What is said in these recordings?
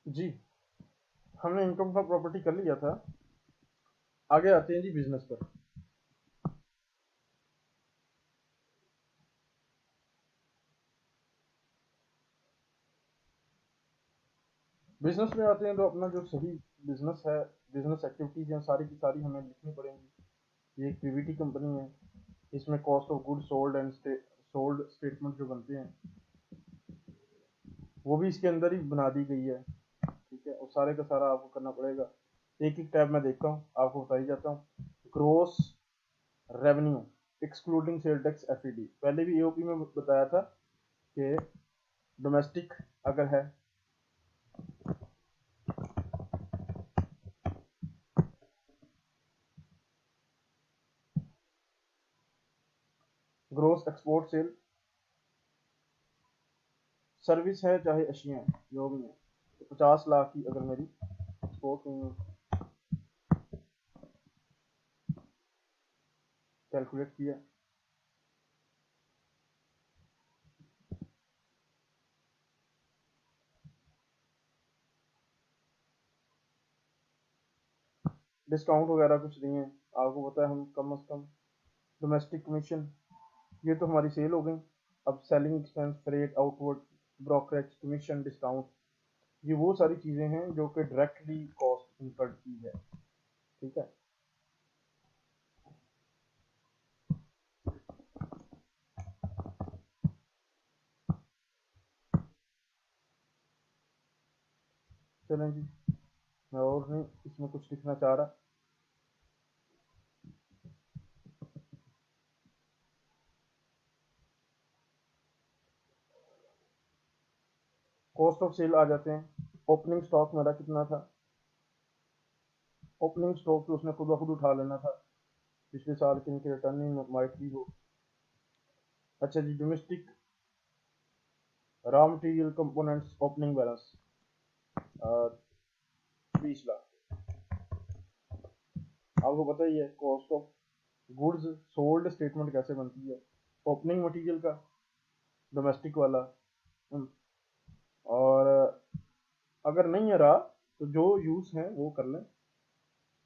जी, हमने income for property कर लिया था। आगे आते हैं जी बिजनेस पर। बिजनेस में आते हैं तो अपना जो सही बिजनेस है, बिजनेस एक्टिविटीज हैं, सारी की सारी हमें लिखनी पड़ेंगी। ये एक पीवीटी कंपनी है। इसमें cost of good sold and sold statement जो बनते हैं वो भी इसके अंदर ही बना दी गई है। ठीक है, और सारे का सारा आपको करना पड़ेगा। एक एक टैब मैं देखता हूँ, आपको बताई जाता हूँ। Gross revenue excluding sale tax FED, पहले भी एओपी में बताया था कि डोमेस्टिक अगर है, ग्रोस एक्सपोर्ट सेल, सर्विस है चाहे अशियाँ हैं, जो भी है, तो 50 लाख की अगर मेरी एक्सपोर्ट हुई, कैलकुलेट किया, डिस्काउंट वगैरह कुछ नहीं है। आपको पता है हम कम से कम डोमेस्टिक कमीशन, ये तो हमारी सेल हो गई। अब selling expense, freight, outward, brokerage commission, discount, ये वो सारी चीज़ें हैं जो कि डायरेक्टली कॉस्ट इनकर्ड की है। ठीक है, चलें जी, मैं और नहीं इसमें कुछ लिखना चाह रहा। कॉस्ट ऑफ सेल आ जाते हैं। ओपनिंग स्टॉक मेरा कितना था, ओपनिंग स्टॉक तो उसने खुद ब खुद उठा लेना था, पिछले साल की इनकी रिटर्निंग माइट भी हो। अच्छा जी, domestic raw material components opening balance 20 lakh. आपको पता ही है cost of goods sold statement कैसे बनती है, ओपनिंग मटेरियल का, डोमेस्टिक वाला। और अगर नहीं है रहा तो जो यूज है वो कर लें,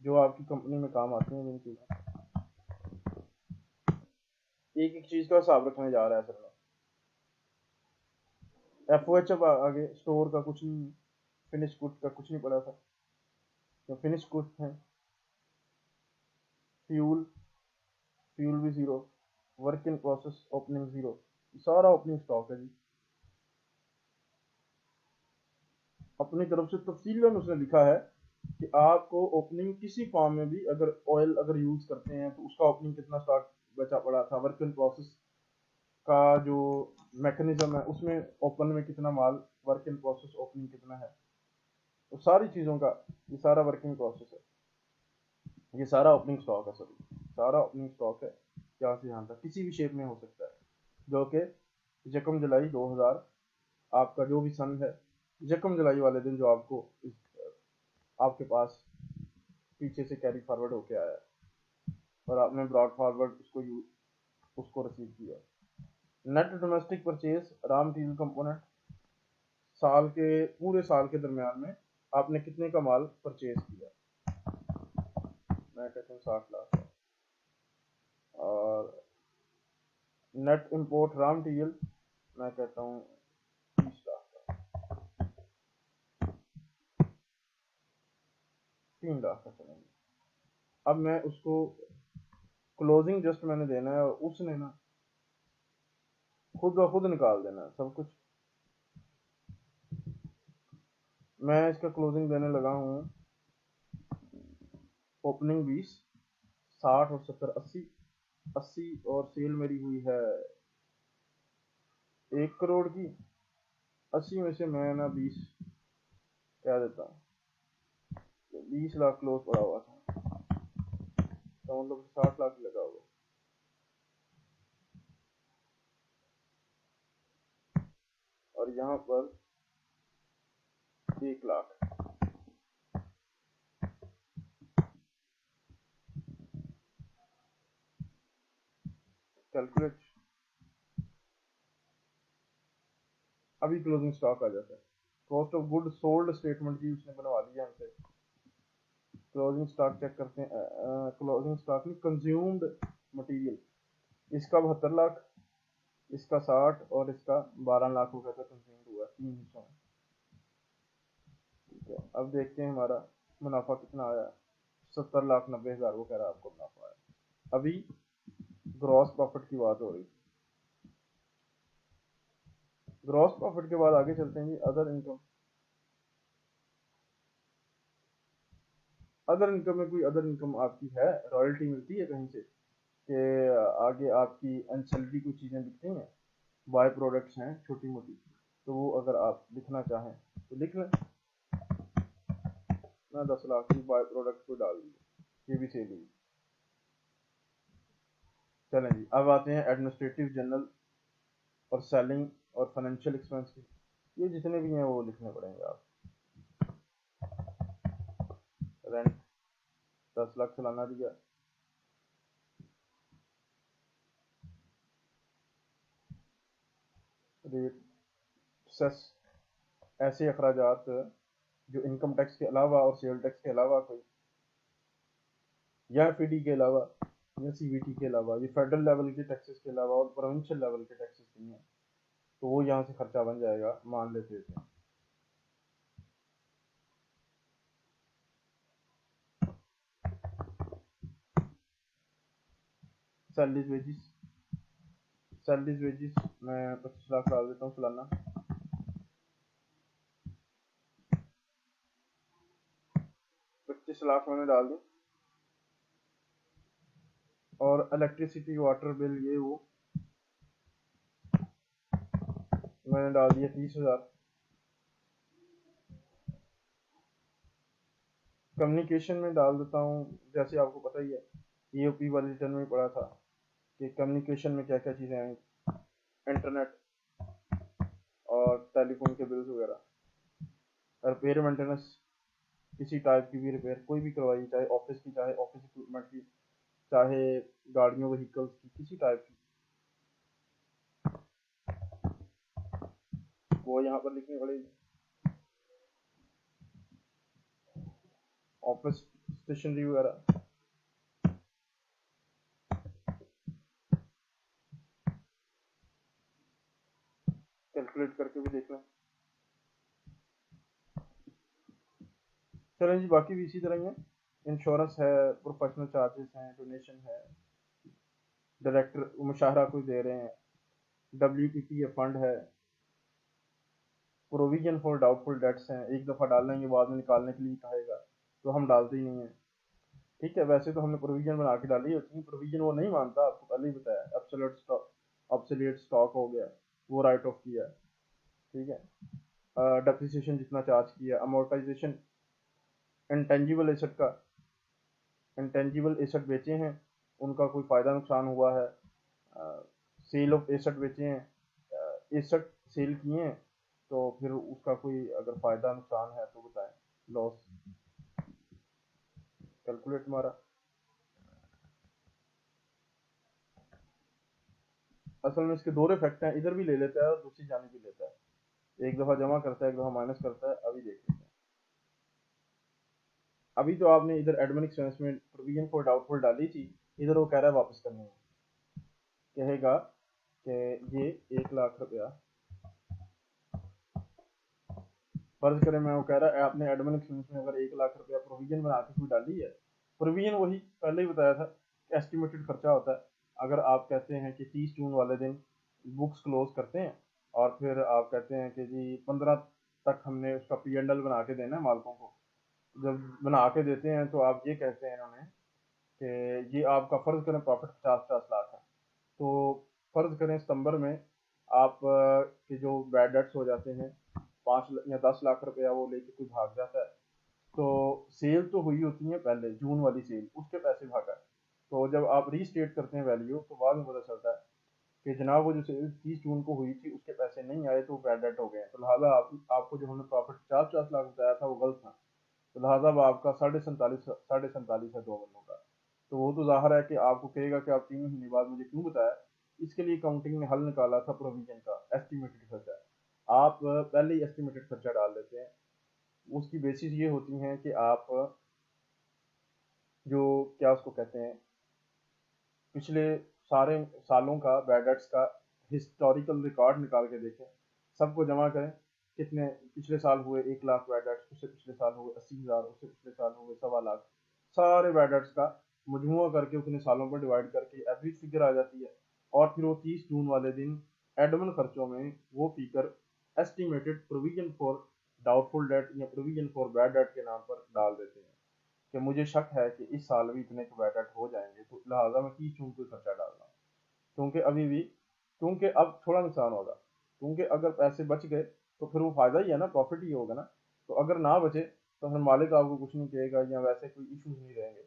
जो आपकी कंपनी में काम आते हैं जिन चीज़ें। एक एक चीज का हिसाब रखने जा रहा है सर। एफ ओ एच, अब आगे स्टोर का कुछ नहीं, फिनिश गुड का कुछ नहीं पड़ा था, तो फिनिश गुड है। फ्यूल, फ्यूल भी zero, work in process opening zero, सारा ओपनिंग स्टॉक है जी। अपनी तरफ से तफसीलन उसने लिखा है कि आपको ओपनिंग किसी फॉर्म में भी अगर ऑयल अगर यूज करते हैं तो उसका ओपनिंग कितना स्टॉक बचा पड़ा था, वर्क इन प्रोसेस का जो मैकेनिज्म है उसमें ओपन में कितना माल, वर्क इन प्रोसेस ओपनिंग कितना है, तो सारी चीज़ों का ये सारा वर्किंग प्रोसेस है। ये सारा ओपनिंग स्टॉक है सभी, सारा ओपनिंग स्टॉक है, यहाँ से यहाँ तक किसी भी शेप में हो सकता है, जो कि यकम जुलाई 2000 आपका जो भी सन है, यकम जुलाई वाले दिन जो आपको आपके पास पीछे से कैरी फॉरवर्ड होके आया है और आपने ब्रॉड फॉरवर्ड उसको रिसीव किया। Net domestic purchase raw material component, साल के पूरे साल के दरमियान में आपने कितने का माल परचेज किया, मैं कहता हूँ 60 लाख। और नेट इंपोर्ट रॉ मटेरियल, मैं कहता हूँ 30 लाख का, 3 लाख का चलेंगे। अब मैं उसको क्लोजिंग जस्ट मैंने देना है और उसने ना खुद ब खुद निकाल देना है सब कुछ। मैं इसका क्लोजिंग देने लगा हूँ, ओपनिंग 20, 60 और 70 80, 80 और सेल मेरी हुई है 1 करोड़ की। 80 में से मैं ना 20 क्या देता हूँ, तो 20 लाख क्लोज पड़ा हुआ था, तो मतलब 60 लाख लगा हुआ। और यहाँ पर 1 लाख, कैलकुलेट, अभी क्लोजिंग स्टॉक आ जाता है, cost of good sold statement जी उसने बनवा लिया हमसे। क्लोजिंग स्टॉक चेक करते हैं, क्लोजिंग स्टॉक नहीं, कंज्यूम्ड मटेरियल, इसका 72 लाख, इसका 60 और इसका 12 लाख रुपए का कंज्यूम्ड हुआ 3 हिस्सों में। ठीक है, अब देखते हैं हमारा मुनाफा कितना आया। 70,90,000 वो कह रहा है आपको मुनाफा आया। अभी ग्रॉस प्रॉफिट की बात हो रही। ग्रॉस प्रॉफिट के बाद आगे चलते हैं जी अदर इनकम। अदर इनकम में कोई अदर इनकम आपकी है, रॉयल्टी मिलती है कहीं से कि आगे आपकी एंसेलरी कोई चीज़ें बिकती हैं, बाय प्रोडक्ट्स हैं छोटी मोटी, तो वो अगर आप लिखना चाहें तो लिख लें। मैं 10 लाख की बाय प्रोडक्ट को डाल दिया, ये भी सेल हुई। चलें जी, अब आते हैं एडमिनिस्ट्रेटिव जनरल और सेलिंग और फाइनेंशियल एक्सपेंस की। ये जितने भी हैं वो लिखने पड़ेंगे आप। रेंट 10 लाख सालाना दिया, रेट, सेस, ऐसे अखराजात जो इनकम टैक्स के अलावा और सेल टैक्स के अलावा कोई, या एफईडी के अलावा या सीवीटी के अलावा, ये फेडरल लेवल के टैक्सेस के अलावा और प्रोविंशियल लेवल के टैक्सेस नहीं है, तो वो यहाँ से खर्चा बन जाएगा। मान लेते हैं सैलरीज वेजिस, सैलरीज वेजिस मैं 25 लाख डाल देता हूँ सालाना। 25 लाख मैंने डाल दी। और इलेक्ट्रिसिटी वाटर बिल ये वो मैंने डाल दिया 30,000। कम्युनिकेशन में डाल देता हूँ, जैसे आपको पता ही है ईओपी वाले रिटर्न में पढ़ा था कि कम्युनिकेशन में क्या क्या चीज़ें आई, इंटरनेट और टेलीफोन के बिल्स वगैरह। रिपेयर मेंटेनेंस, किसी टाइप की भी रिपेयर कोई भी करवाई, चाहे ऑफिस की, चाहे ऑफिस इक्विपमेंट की, चाहे गाड़ियों व्हीकल्स की, किसी टाइप की, वो यहाँ पर लिखनी पड़ेगी। ऑफिस स्टेशनरी वगैरह, कैलकुलेट करके भी देख लें। चलें जी, बाकी भी इसी तरह ही है। इंश्योरेंस है, प्रोफेशनल चार्जेस हैं, डोनेशन है, डायरेक्टर मुशाहरा कोई दे रहे हैं, WPP फंड है, प्रोविजन फॉर डाउटफुल डेट्स हैं, एक दफ़ा डाल लेंगे बाद में निकालने के लिए कहेगा तो हम डालते ही नहीं है। ठीक है, वैसे तो हमने प्रोविजन बना के डाली होती है, प्रोविजन वो नहीं मानता, आपको पहले ही बताया। ऑब्सोल्यूट स्टॉक हो गया, वो राइट ऑफ किया। ठीक है, डेप्रिसिएशन जितना चार्ज किया, अमोर्टाइजेशन, इंटेंजिबल एसेट का, इंटेंजिबल एसेट बेचे हैं उनका कोई फ़ायदा नुकसान हुआ है, सेल ऑफ एसेट बेचे हैं, एसेट सेल किए हैं तो फिर उसका कोई अगर फ़ायदा नुकसान है तो बताएं। लॉस कैलकुलेट हमारा। असल में इसके दो इफेक्ट हैं, इधर भी ले लेता है और दूसरी जाने भी लेता है, एक दफ़ा जमा करता है एक दफ़ा माइनस करता है। अभी देख लेते हैं। अभी तो आपने इधर एडमिन एक्सपेंस में प्रोविजन फॉर डाउटफुल डाली थी, इधर वो कह रहा है वापस करनी है, कहेगा कि ये 1 लाख रुपया, फर्ज करें मैं, वो कह रहा है आपने एडमिन एक्सपेंस में अगर 1 लाख रुपया प्रोविजन बना के कोई डाली है, प्रोविजन वही पहले ही बताया था एस्टिमेटेड खर्चा होता है। अगर आप कहते हैं कि 30 जून वाले दिन बुक्स क्लोज करते हैं और फिर आप कहते हैं कि जी 15 तक हमने उसका P&L बना के देना है मालकों को, जब बना के देते हैं तो आप ये कहते हैं उन्हें कि ये आपका फर्ज करें प्रॉफिट 50-50 लाख है, तो फर्ज करें सितंबर में आप के जो बैड डेट्स हो जाते हैं 5 या 10 लाख रुपया वो लेके कोई भाग जाता है, तो सेल तो हुई होती है पहले जून वाली सेल, उसके पैसे भागा है, तो जब आप रीस्टेट करते हैं वैल्यू तो बाद में पता चलता है कि जनाब वो जो सेल 30 जून को हुई थी उसके पैसे नहीं आए तो बैड डेट हो गए, तो लिहाजा आपको जो हमने प्रॉफिट 50-50 लाख बताया था वो गलत था, तो लिहाजा अब आपका 47.5 है 2 महीनों का। तो वो तो जाहिर है कि आपको कहेगा कि आप 3 महीने बाद मुझे क्यों बताया, इसके लिए काउंटिंग ने हल निकाला था प्रोविजन का, एस्टिमेटेड खर्चा। आप पहले ही एस्टिमेटेड खर्चा डाल देते हैं। उसकी बेसिस ये होती हैं कि आप जो क्या उसको कहते हैं, पिछले सारे सालों का बैड डेट्स का हिस्टोरिकल रिकॉर्ड निकाल के देखें, सबको जमा करें, कितने पिछले साल हुए 1 लाख बैड डेट्स, उससे पिछले साल हुए 80,000, उससे पिछले साल हुए 1.25 लाख, सारे बैड डेट्स का मजमुआ करके उतने सालों पर डिवाइड करके एवरेज फिगर आ जाती है। और फिर वो 30 जून वाले दिन एडमिन खर्चों में वो figure estimated provision for doubtful debt या प्रोविजन फॉर बैड डेट के नाम पर डाल देते हैं कि मुझे शक है कि इस साल भी इतने के बैड डेट हो जाएंगे, तो लिहाजा मैं 30 जून को खर्चा डाल रहा हूँ। क्योंकि अभी भी, क्योंकि अब थोड़ा नुकसान होगा, क्योंकि अगर पैसे बच गए तो फिर वो फायदा ही है ना, प्रॉफिट ही होगा ना। तो अगर ना बचे तो फिर मालिक आपको कुछ नहीं कहेगा या वैसे कोई इश्यूज नहीं रहेंगे।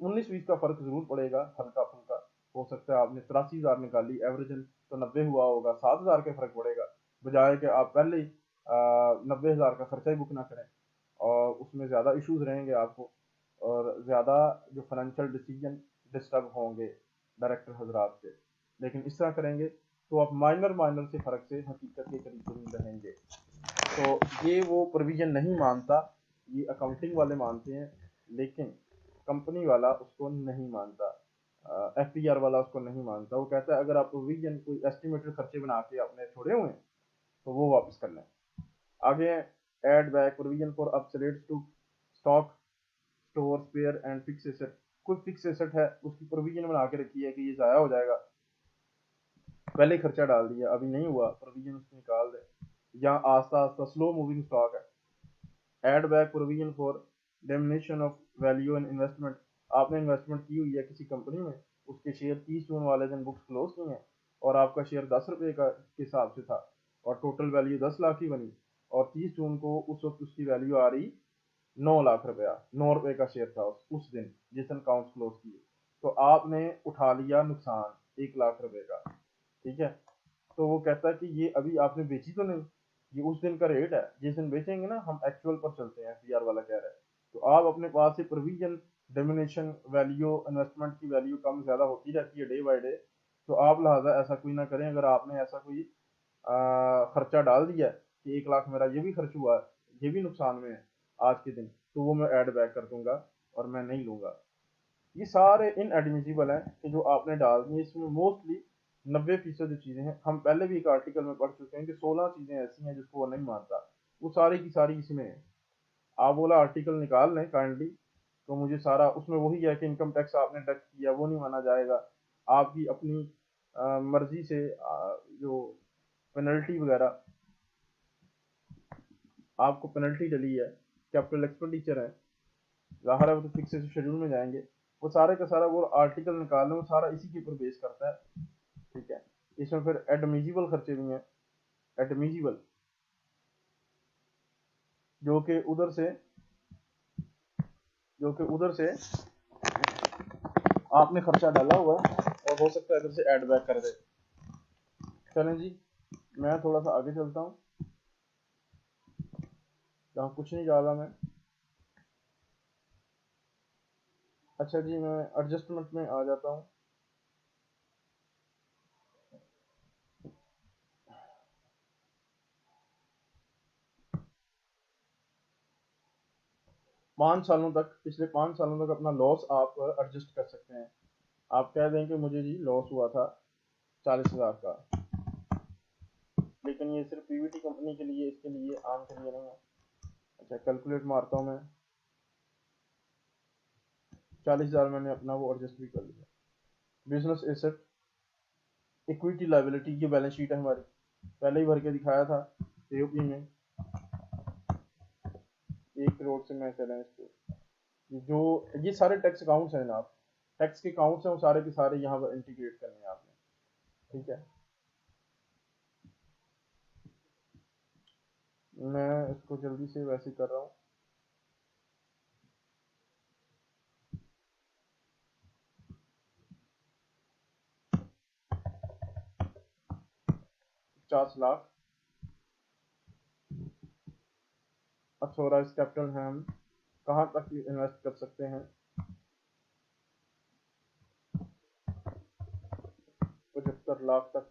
19-20 का फर्क जरूर पड़ेगा, हल्का फुल्का। हो सकता है आपने 83,000 निकाली एवरेजन, तो 90 हुआ होगा, 7,000 का फर्क पड़ेगा, बजाय कि आप पहले ही 90,000 का खर्चा ही बुक ना करें, और उसमें ज़्यादा इश्यूज रहेंगे आपको, और ज़्यादा जो फाइनेंशियल डिसीजन डिस्टर्ब होंगे डायरेक्टर हजरात से। लेकिन इस तरह करेंगे तो आप माइनर माइनर से फ़र्क से हकीकत के करीब करीब रहेंगे। तो ये वो प्रोविज़न नहीं मानता, ये अकाउंटिंग वाले मानते हैं, लेकिन कंपनी वाला उसको नहीं मानता, एफपीआर वाला उसको नहीं मानता। वो कहता है अगर आप प्रोविज़न कोई एस्टिमेटेड खर्चे बना के आपने छोड़े हुए हैं तो वो वापस कर लें। आगे add back provision for obsoletes to stock store spare and fix asset. कोई फिक्स एसेट है, उसकी प्रोविजन बना के रखी है कि ये ज़ाया हो जाएगा, पहले खर्चा डाल दिया, अभी नहीं हुआ, प्रोविजन उसको निकाल दे। या आस्ता आस्ता स्लो मूविंग स्टॉक है, add back provision for diminution of value and investment. आपने इन्वेस्टमेंट की हुई है किसी कंपनी में, उसके शेयर 30 जून वाले दिन बुक्स क्लोज की हैं, और आपका शेयर 10 रुपए का के हिसाब से था, और टोटल वैल्यू 10 लाख की बनी, और 30 जून को उस वक्त उसकी वैल्यू आ रही 9 लाख रुपया, 9 रुपए का शेयर था उस दिन जिस दिन अकाउंट क्लोज किए, तो आपने उठा लिया नुकसान 1 लाख रुपए का। ठीक है, तो वो कहता है कि ये अभी आपने बेची तो नहीं, ये उस दिन का रेट है, जिस दिन बेचेंगे ना हम एक्चुअल पर चलते हैं, पीआर वाला कह रहा है। तो आप अपने पास से प्रोविजन डिमिनिशन वैल्यू इन्वेस्टमेंट की वैल्यू कम ज्यादा होती रहती है डे बाय डे। तो आप लिहाजा ऐसा कोई ना करें, अगर आपने ऐसा कोई खर्चा डाल दिया है कि 1 लाख मेरा ये भी खर्च हुआ है, ये भी नुकसान में है आज के दिन, तो वो मैं ऐड बैक कर दूंगा और मैं नहीं लूंगा। ये सारे इन एडमिसिबल हैं कि जो आपने डाल दी। इसमें मोस्टली 90% जो चीज़ें हैं, हम पहले भी एक आर्टिकल में पढ़ चुके हैं कि 16 चीज़ें ऐसी हैं जिसको वो नहीं मानता, वो सारी की सारी इसमें है। आप बोला आर्टिकल निकाल लें काइंडली, तो मुझे सारा उसमें वही है कि इनकम टैक्स आपने डक्ट किया वो नहीं माना जाएगा, आपकी अपनी मर्जी से जो पेनल्टी वगैरह आपको पेनल्टी डली है, कैपिटल एक्सपेंडिचर है, ज़ाहिर है वो तो फिक्स शेड्यूल में जाएंगे। वो सारे का सारा वो आर्टिकल निकालना, वो सारा इसी के ऊपर बेस करता है। ठीक है, इसमें फिर एडमिजिबल खर्चे भी हैं, एडमिजिबल, जो कि उधर से जो कि उधर से आपने खर्चा डाला हुआ है और हो सकता है इधर से एड बैक कर दे। चलें जी, मैं थोड़ा सा आगे चलता हूँ, जहाँ कुछ नहीं डाला मैं। अच्छा जी, मैं एडजस्टमेंट में आ जाता हूँ। 5 सालों तक, पिछले 5 सालों तक अपना लॉस आप एडजस्ट कर सकते हैं। आप कह दें कि मुझे जी लॉस हुआ था 40,000 का, लेकिन ये सिर्फ पीवीटी कंपनी के लिए, इसके लिए आम के लिए नहीं है। अच्छा, कैलकुलेट मारता हूँ मैं, 40,000 मैंने अपना वो एडजस्ट भी कर लिया। बिजनेस एसेट, इक्विटी लाइबिलिटी, ये बैलेंस शीट है हमारी, पहले ही भर के दिखाया था एओपी में। 1 करोड़ से मैं चलें इसको, जो ये सारे टैक्स अकाउंट्स हैं जनाब, टैक्स के अकाउंट्स हैं, वो सारे के सारे यहाँ पर इंटीग्रेट करने हैं आपने। ठीक है, मैं इसको जल्दी से वैसे कर रहा हूँ। 50 लाख अथोराइज कैपिटल है, हम कहाँ तक इन्वेस्ट कर सकते हैं? 75 लाख तक।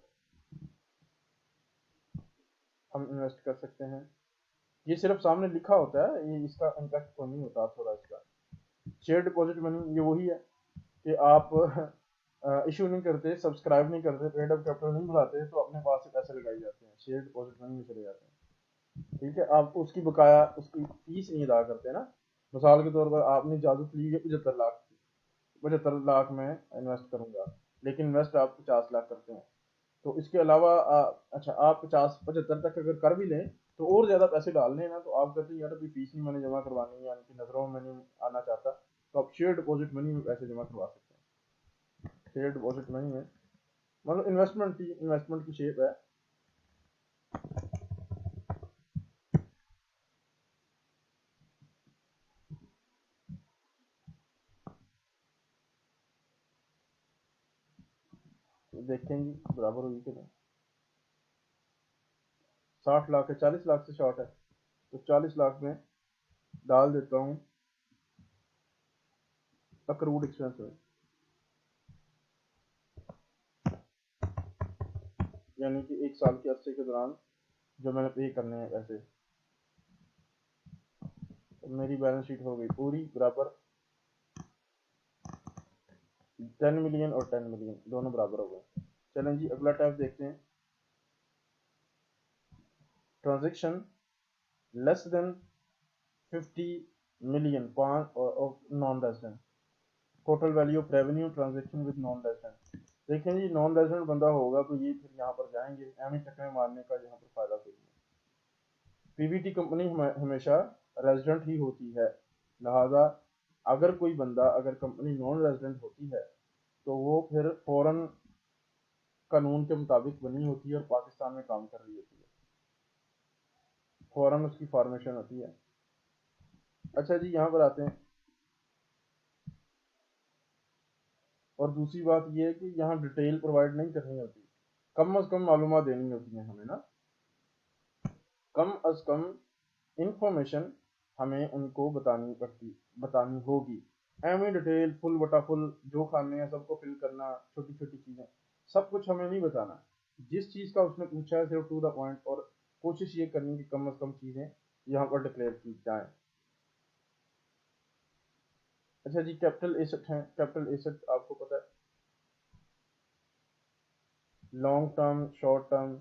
हम इन्वेस्ट कर सकते हैं। ये सिर्फ सामने लिखा होता है, ये इसका इम्पैक्ट तो नहीं होता थोड़ा इसका। शेयर डिपॉजिट मनी ये वही है कि आप इशू नहीं करते, सब्सक्राइब नहीं करते, पेड अप कैपिटल नहीं बढ़ाते, तो अपने पास से पैसे लगाए जाते हैं, शेयर डिपॉजिट मनी में चले जाते हैं। ठीक है, आप उसकी बकाया उसकी फीस नहीं अदा करते ना। मिसाल के तौर पर आपने इजाजत ली है 75 लाख की, 75 लाख में इन्वेस्ट करूंगा, लेकिन इन्वेस्ट आप 50 लाख करते हैं, तो इसके अलावा अच्छा आप 50 75 तक अगर कर भी लें तो और ज्यादा पैसे डाल लें ना, तो आप कहते हैं यार अभी फीस नहीं मैंने जमा करवानी है, उनकी नजरों में नहीं आना चाहता, तो आप शेयर डिपॉजिट मनी में पैसे जमा करवा सकते हैं। शेयर डिपॉजिट मनी है मतलब इन्वेस्टमेंट की शेप है। देखेंगे बराबर हुई कि नहीं। 60 लाख है, 40 लाख से शॉर्ट है, तो 40 लाख में डाल देता हूँ अक्रूड एक्सपेंस में, यानी कि 1 साल के अरसे के दौरान जो मैंने पे करने हैं पैसे, तो मेरी बैलेंस शीट हो गई पूरी बराबर। 10 मिलियन और 10 मिलियन दोनों बराबर हो गए। चलें जी अगला टैब देखते हैं। Transaction less than 50 million of non resident, total value of revenue transaction with non resident. देखें जी नॉन रेजिडेंट बंदा होगा तो ये फिर यहाँ पर जाएंगे, एम टक्के मारने का यहाँ पर फायदा कोई नहीं। पीवीटी कंपनी हमेशा रेजिडेंट ही होती है, लिहाजा अगर कोई बंदा अगर कंपनी नॉन रेजिडेंट होती है तो वो फिर फॉरेन कानून के मुताबिक बनी होती है और पाकिस्तान में काम कर रही होती है, फॉरेन उसकी फॉर्मेशन होती है। अच्छा जी यहाँ पर आते हैं, और दूसरी बात यह है कि यहाँ डिटेल प्रोवाइड नहीं करनी होती, कम अज कम मालूमात देनी होती है हमें ना, कम अज कम इंफॉर्मेशन हमें उनको बतानी होगी। एम डिटेल फुल बटा फुल जो खाने हैं सबको फिल करना, छोटी छोटी चीजें सब कुछ हमें नहीं बताना, जिस चीज का उसने पूछा है सिर्फ टू द पॉइंट, और कोशिश ये करनी कि कम अज कम चीजें यहाँ पर डिक्लेयर की जाए। अच्छा जी कैपिटल एसेट है, कैपिटल एसेट आपको पता है लॉन्ग टर्म शॉर्ट टर्म,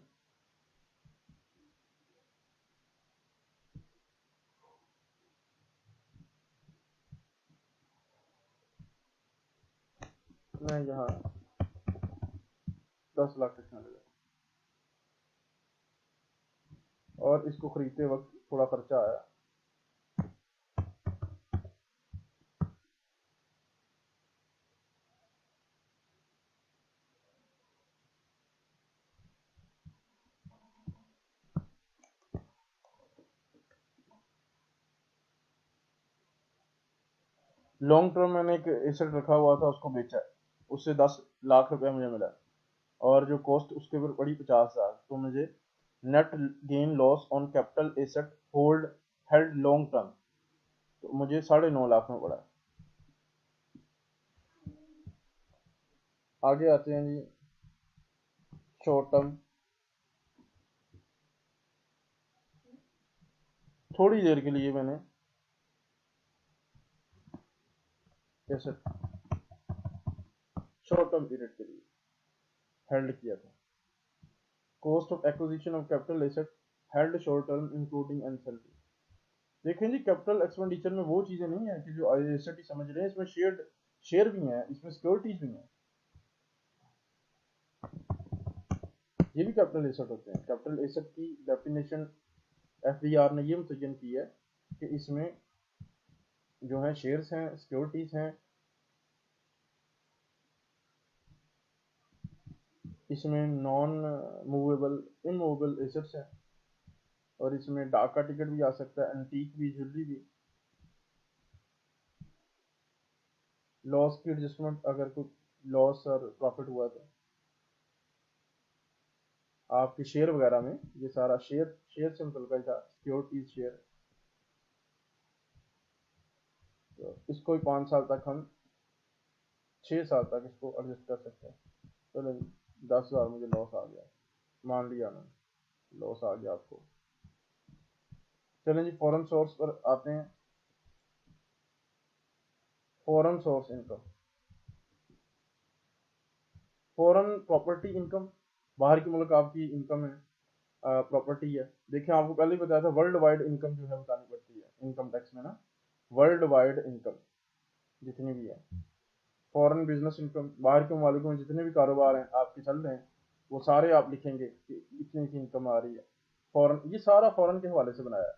मैं यहाँ 10 लाख रखने लगा, और इसको खरीदते वक्त थोड़ा खर्चा आया। लॉन्ग टर्म मैंने एक एसेट रखा हुआ था उसको बेचा है, उससे 10 लाख रुपया मुझे मिला, और जो कॉस्ट उसके ऊपर पड़ी 50 हजार, तो मुझे net gain loss on capital asset hold held long term, तो मुझे 9.5 लाख में पड़ा। आगे आते हैं जी शॉर्ट टर्म, थोड़ी देर के लिए मैंने एसेट शॉर्ट टर्म पीरियड के लिए हेल्ड किया था। Cost of acquisition of capital asset held short term including NCLT. देखें जी कैपिटल एक्सपेंडिचर में वो चीजें नहीं है कि जो एसेट ही समझ रहे हैं, इसमें शेयर भी हैं, इसमें सिक्योरिटीज भी हैं, ये भी कैपिटल एसेट होते हैं। कैपिटल एसेट की डेफिनेशन एफडीआर ने ये मुतय्यन की है कि इसमें जो है शेयर्स हैं, सिक्योरिटीज हैं, इसमें नॉन मूवेबल इमूवेबल एसेट्स हैं, और इसमें डाक का टिकट भी आ सकता है, एंटीक भी, ज्वेलरी भी। लॉस की एडजस्टमेंट अगर कोई लॉस और प्रॉफिट हुआ तो आपके शेयर वगैरह में, ये सारा शेयर शेयर से मतलब ही था, सिक्योरिटीज शेयर, तो इसको 5 साल तक हम 6 साल तक इसको एडजस्ट कर सकते हैं। चलो 10 हजार मुझे लॉस आ गया मान लिया मैंने, लॉस आ गया आपको। चलें जी, फॉरेन सोर्स पर आते हैं। Foreign source income, foreign property income, बाहर के मुल्क आपकी इनकम है, प्रॉपर्टी है। देखिए आपको पहले ही बताया था, वर्ल्ड वाइड इनकम जो है बतानी पड़ती है इनकम टैक्स में ना, वर्ल्ड वाइड इनकम जितनी भी है। फॉरेन बिजनेस इनकम, बाहर के ममालिक में जितने भी कारोबार हैं आपके चल रहे हैं, वो सारे आप लिखेंगे कि इतनी की इनकम आ रही है। फॉरेन, ये सारा फॉरेन के हवाले से बनाया है।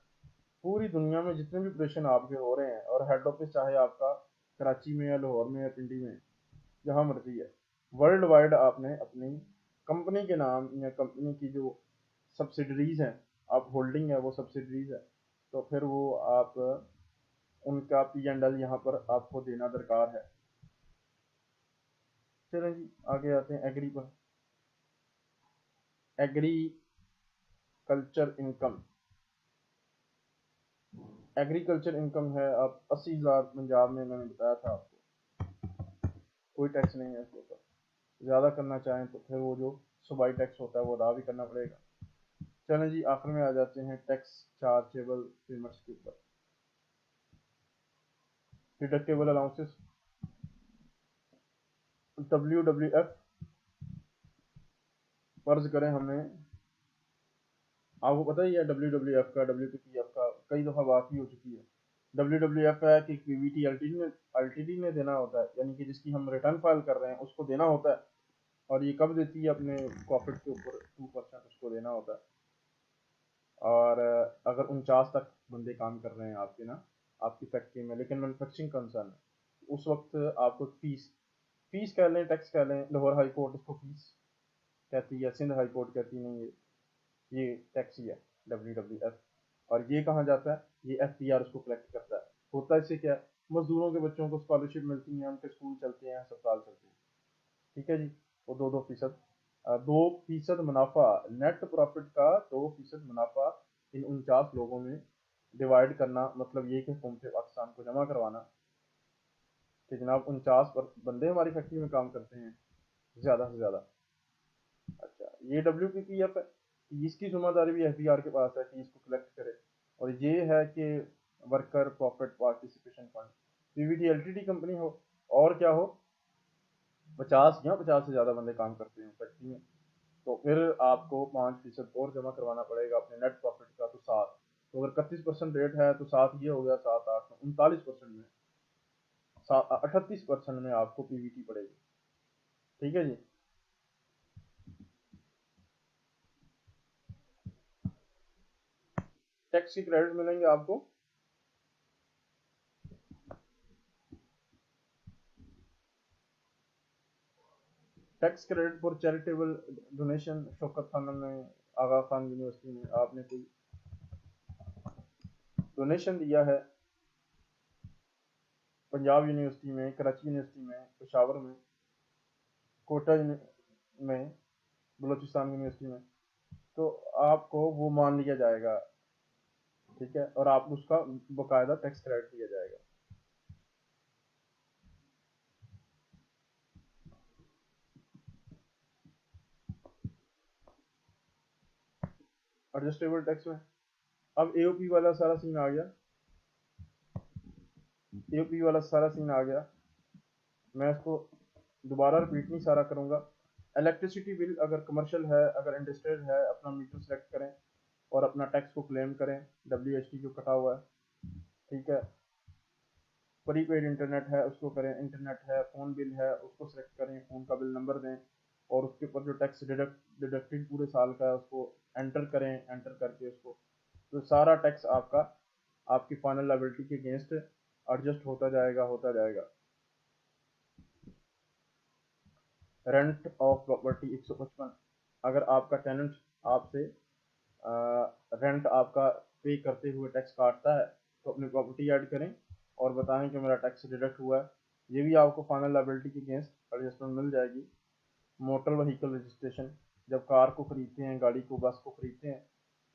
पूरी दुनिया में जितने भी ऑपरेशन आपके हो रहे हैं, और हेड ऑफिस चाहे आपका कराची में या लाहौर में या पिंडी में, जहाँ मर्जी है, वर्ल्ड वाइड आपने अपनी कंपनी के नाम या कंपनी की जो सब्सिडरीज हैं, आप होल्डिंग है वो सब्सिडरीज है, तो फिर वो आप उनका P&L यहाँ पर आपको देना दरकार है। चलें जी, आगे आते हैं एग्री पर। एग्रीकल्चर इनकम, एग्रीकल्चर इनकम है आप 80,000 पंजाब में, मैंने बताया था आपको, कोई टैक्स नहीं है इसके ऊपर। ज़्यादा करना चाहें तो फिर वो जो सूबाई टैक्स होता है वो अदा भी करना पड़ेगा। चलें जी, आखिर में आ जाते हैं टैक्स चार्जेबल पेमेंट्स के ऊपर। डिडक्टेबल अलाउंसेस, WWF, फर्ज करें हमने, आपको पता ही है WWF का, WPPF का कई दफ़ा बात भी हो चुकी है। WWF है कि PVT LTD ने देना होता है, यानी कि जिसकी हम रिटर्न फाइल कर रहे हैं उसको देना होता है, और ये कब देती है, अपने प्रॉफिट के ऊपर 2% उसको देना होता है। और अगर 49 तक बंदे काम कर रहे हैं आपके ना, आपकी फैक्ट्री में, लेकिन मैन्युफैक्चरिंग कंसर्न है, उस वक्त आपको फीस, फीस कह लें, टैक्स कह लें, लाहौर हाई कोर्ट इसको फीस कहती है, सिंध हाई कोर्ट कहती नहीं है, ये टैक्स ही है WWF। और ये कहाँ जाता है, ये FPR उसको कलेक्ट करता है। होता है इससे क्या है, मजदूरों के बच्चों को स्कॉलरशिप मिलती है, उनके स्कूल चलते हैं, अस्पताल चलते हैं, ठीक है जी। वो 2-2%, 2% मुनाफा, नेट प्रॉफिट का 2% मुनाफा इन 49 लोगों में डिवाइड करना, मतलब ये कि हुकूमत पाकिस्तान को जमा करवाना कि जनाब 49 बंदे हमारी फैक्ट्री में काम करते हैं, ज़्यादा से ज़्यादा। अच्छा, ये WPPF है, इसकी जिम्मेदारी भी FBR के पास है कि इसको कलेक्ट करे। और ये है कि worker profit participation fund, PVT LTD company हो और क्या हो, 50 या 50 से ज़्यादा बंदे काम करते हैं फैक्ट्री में, तो फिर आपको 5% और जमा करवाना पड़ेगा अपने नेट प्रॉफिट का, तो 7। तो अगर 31% रेट है तो 7 ये हो गया, 7 8 39% में, 38% में आपको PVT पड़ेगी, ठीक है जी। टैक्स की क्रेडिट मिलेंगे आपको, tax credit for charitable donation. Shaukat Khan में, आगा खान यूनिवर्सिटी में आपने कोई डोनेशन दिया है, पंजाब यूनिवर्सिटी में, कराची यूनिवर्सिटी में, पेशावर में, कोटा में, बलोचिस्तान यूनिवर्सिटी में, तो आपको वो मान लिया जाएगा, ठीक है, और आपको उसका बकायदा टैक्स क्रेडिट दिया जाएगा। एडजस्टेबल टैक्स में अब AOP वाला सारा सीन आ गया, AOP वाला सारा सीन आ गया। मैं इसको दोबारा रिपीट नहीं सारा करूंगा। इलेक्ट्रिसिटी बिल अगर कमर्शियल है, अगर इंडस्ट्रियल है, अपना मीटर सेलेक्ट करें और अपना टैक्स को क्लेम करें, WHT जो कटा हुआ है, ठीक है। प्रीपेड इंटरनेट है उसको करें, इंटरनेट है, फ़ोन बिल है उसको सेलेक्ट करें, फ़ोन का बिल नंबर दें, और उसके ऊपर जो टैक्स डिडक्टेड पूरे साल का है उसको एंटर करें, एंटर करके उसको, तो सारा टैक्स आपका आपकी फाइनल लायबिलिटी के अगेंस्ट एडजस्ट होता जाएगा, होता जाएगा। रेंट ऑफ प्रॉपर्टी 155, अगर आपका टेनेंट आपसे रेंट आपका पे करते हुए टैक्स काटता है, तो अपनी प्रॉपर्टी ऐड करें और बताएं कि मेरा टैक्स डिडक्ट हुआ है। ये भी आपको फाइनल लायबिलिटी के अगेंस्ट एडजस्टमेंट मिल जाएगी। मोटर व्हीकल रजिस्ट्रेशन, जब कार को खरीदते हैं, गाड़ी को, बस को खरीदते हैं,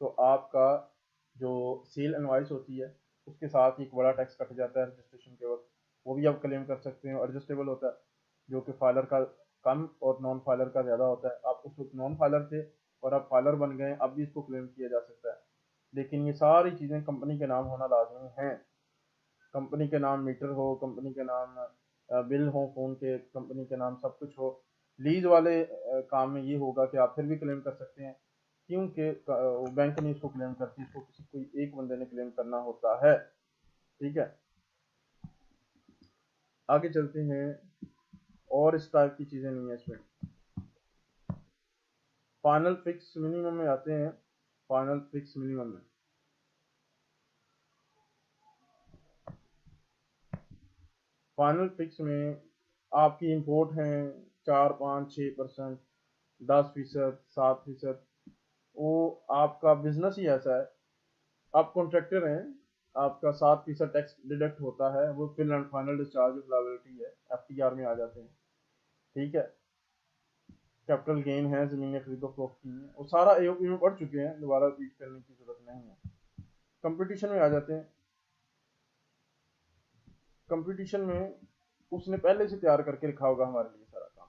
तो आपका जो सेल इनवॉइस होती है उसके साथ ही एक बड़ा टैक्स कट जाता है रजिस्ट्रेशन के वक्त, वो भी आप क्लेम कर सकते हैं, एडजस्टेबल होता है, जो कि फाइलर का कम और नॉन फाइलर का ज़्यादा होता है। आप उस वक्त नॉन फाइलर थे और आप फाइलर बन गए, अब भी इसको क्लेम किया जा सकता है। लेकिन ये सारी चीज़ें कंपनी के नाम होना लाजमी है। कंपनी के नाम मीटर हो, कंपनी के नाम बिल हो फ़ोन के, कंपनी के नाम सब कुछ हो। लीज वाले काम में ये होगा कि आप फिर भी क्लेम कर सकते हैं, क्योंकि बैंक नहीं इसको क्लेम करती, इसको किसी कोई एक बंदे ने क्लेम करना होता है। ठीक है, आगे चलते हैं। और इस टाइप की चीज़ें नहीं है इसमें। फाइनल फिक्स मिनिमम में आते हैं। फाइनल फिक्स मिनिमम में फाइनल फिक्स में आपकी इंपोर्ट हैं 4, 5, 6%, 10%, 7%। वो आपका बिजनेस ही ऐसा है। आप कॉन्ट्रैक्टर हैं, आपका 7% टैक्स डिडक्ट होता है, वो full and final discharge of liability है, एफटीआर में आ जाते हैं। ठीक है, कैपिटल गेन है, जमीनें खरीदो फरोख्त की हैं, वो सारा एओपी में पढ़ चुके हैं, दोबारा रिपीट करने की जरूरत नहीं है। कंपटीशन में आ जाते हैं। कंपटीशन में उसने पहले से तैयार करके रखा होगा हमारे लिए सारा काम,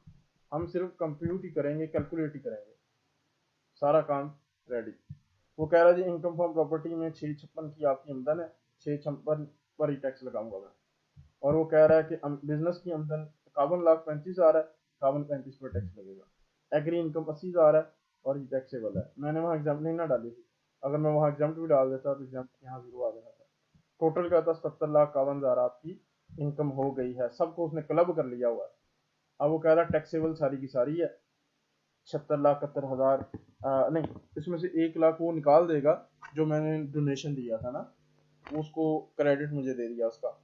हम सिर्फ कंप्यूट ही करेंगे, कैलकुलेट ही करेंगे, सारा काम रेडी। वो कह रहा है जी इनकम फ्रॉम प्रॉपर्टी में 656 की आपकी आमदन है, 656 पर ही टैक्स लगाऊंगा मैं। और वो कह रहा है कि बिजनेस की आमदन 51,35,000 है, 51,35 पर टैक्स लगेगा। एग्री इनकम 80,000 है और ये टैक्सेबल है। मैंने वहाँ एग्जाम नहीं ना डाली थी, अगर मैं वहाँ एग्जाम भी डाल देता तो एग्जाम यहाँ जीरो आ जाना था। टोटल क्या था, 70,51,000 आपकी इनकम हो गई है, सबको उसने क्लब कर लिया हुआ है। अब वो कह रहा है टैक्सेबल सारी की सारी है, 76,71,000 नहीं, इसमें से 1 लाख वो निकाल देगा जो मैंने डोनेशन दिया था ना, उसको क्रेडिट मुझे दे दिया उसका।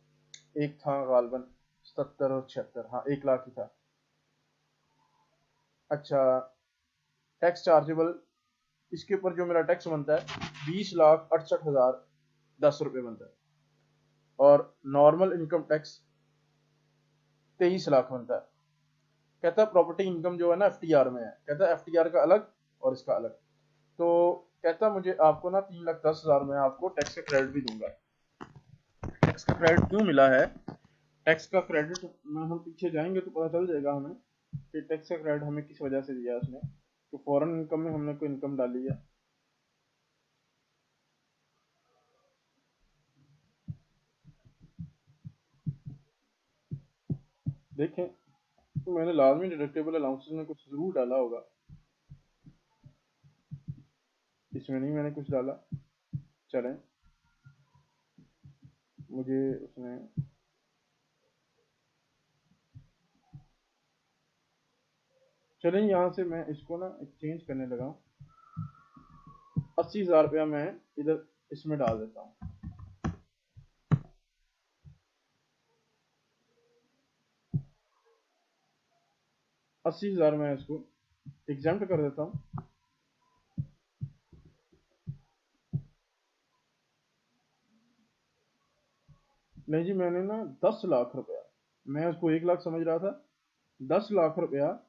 एक था गालबन 77 और 76, हाँ 1 लाख ही था। अच्छा, टैक्स चार्जेबल, इसके ऊपर जो मेरा टैक्स बनता है 20,68,010 रुपये बनता है। और नॉर्मल इनकम टैक्स 23 लाख बनता है। कहता है प्रॉपर्टी इनकम जो है ना एफटीआर में है, कहता है एफटीआर का अलग और इसका अलग। तो कहता मुझे आपको ना 3,10,000 में आपको टैक्स का क्रेडिट भी दूंगा। टैक्स का क्रेडिट क्यों मिला है, टैक्स का क्रेडिट में हम पीछे जाएंगे तो पता चल जाएगा हमें कि टैक्स का क्रेडिट हमें किस वजह से दिया उसने। तो फॉरेन इनकम में हमने कोई इनकम डाली है, देखें, तो मैंने लाजमी डिडक्टेबल अलाउंसेस में कुछ जरूर डाला होगा, इसमें नहीं मैंने कुछ डाला। चलें, मुझे उसने चलें यहाँ से मैं इसको ना एक्सचेंज करने लगा हूँ। 80,000 रुपया मैं इधर इसमें डाल देता हूँ। 80,000 मैं इसको एग्जाम्प्ट कर देता हूँ। नहीं जी, मैंने ना 10 लाख रुपया, मैं उसको 1 लाख समझ रहा था, 10 लाख रुपया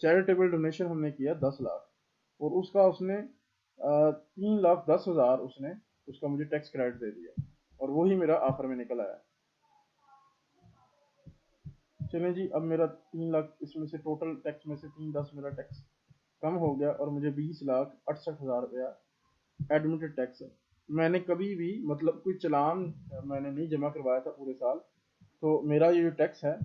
चैरिटेबल डोनेशन हमने किया, 10 लाख, और उसका उसने 3,10,000 उसने उसका मुझे टैक्स क्रेडिट दे दिया, और वही मेरा ऑफर में निकल आया। चलें जी, अब मेरा 3 लाख इसमें से टोटल टैक्स में से 3,10 मेरा टैक्स कम हो गया, और मुझे 20,68,000 रुपया एडमिटेड टैक्स है। मैंने कभी भी मतलब कोई चलान मैंने नहीं जमा करवाया था पूरे साल, तो मेरा ये जो टैक्स है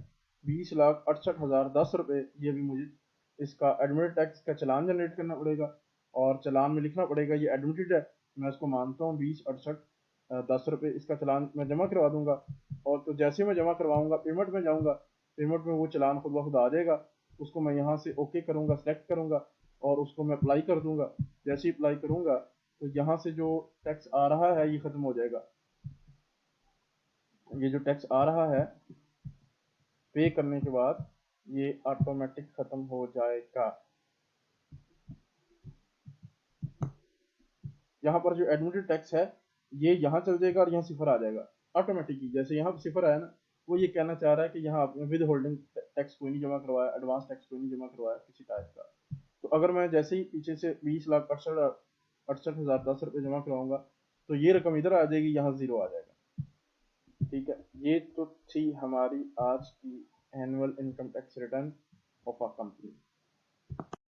20,68,010 रुपये, ये भी मुझे इसका एडमिटेड टैक्स का चलान जनरेट करना पड़ेगा, और चलान में लिखना पड़ेगा ये एडमिटेड है। मैं इसको मानता हूँ 20,68,10 रुपये, इसका चलान मैं जमा करवा दूंगा। और तो जैसे मैं जमा करवाऊंगा पेमेंट में जाऊंगा, पेमेंट में वो चलान खुद ब खुद आ जाएगा, उसको मैं यहाँ से ओके करूंगा, सेलेक्ट करूंगा, और उसको मैं अप्लाई कर दूंगा। जैसे ही अप्लाई करूंगा तो यहाँ से जो टैक्स आ रहा है ये खत्म हो जाएगा। ये जो टैक्स आ रहा है पे करने के बाद ये ऑटोमेटिक खत्म हो जाएगा। यहाँ पर जो एडमिटेड टैक्स है ये यहाँ चल जाएगा और यहाँ सिफर आ जाएगा ऑटोमेटिकली। जैसे यहाँ सिफर आया ना, वो ये कहना चाह रहा है कि यहाँ आपने विद होल्डिंग टैक्स कोई नहीं जमा करवाया, एडवांस टैक्स कोई नहीं जमा करवाया किसी टाइप का। तो अगर मैं जैसे ही पीछे से 20,68,10 रुपये जमा करवाऊंगा तो ये रकम इधर आ जाएगी, यहाँ जीरो आ जाएगा। ठीक है, ये तो थी हमारी आज की annual income tax return of a company.